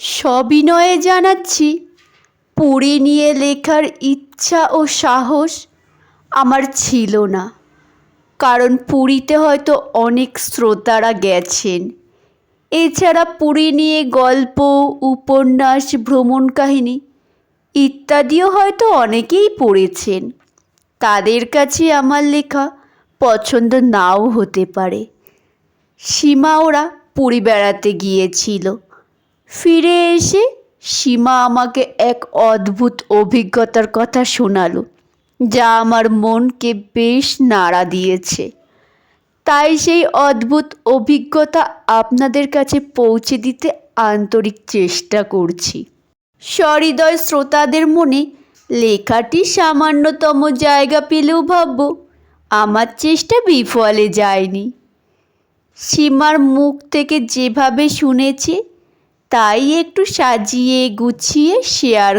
সবিনয়ে জানাচ্ছি, পুরী নিয়ে লেখার ইচ্ছা ও সাহস আমার ছিল না, কারণ পুরীতে হয়তো অনেক শ্রোতারা গেছেন। এছাড়া পুরী নিয়ে গল্প, উপন্যাস, ভ্রমণ কাহিনী ইত্যাদিও হয়তো অনেকেই পড়েছেন। তাদের কাছে আমার লেখা পছন্দ নাও হতে পারে। সীমা ওরা পুরী বেড়াতে গিয়েছিল। ফিরে এসে সীমা আমাকে এক অদ্ভুত অভিজ্ঞতার কথা শোনালো, যা আমার মনকে বেশ নাড়া দিয়েছে। তাই সেই অদ্ভুত অভিজ্ঞতা আপনাদের কাছে পৌঁছে দিতে আন্তরিক চেষ্টা করছি। সহৃদয় শ্রোতাদের মনে লেখাটি সামান্যতম জায়গা পেলেও ভাবব আমার চেষ্টা বিফলে যায়নি। সীমার মুখ থেকে যেভাবে শুনেছি তাই একটু সাজিয়ে গুছিয়ে শেয়ার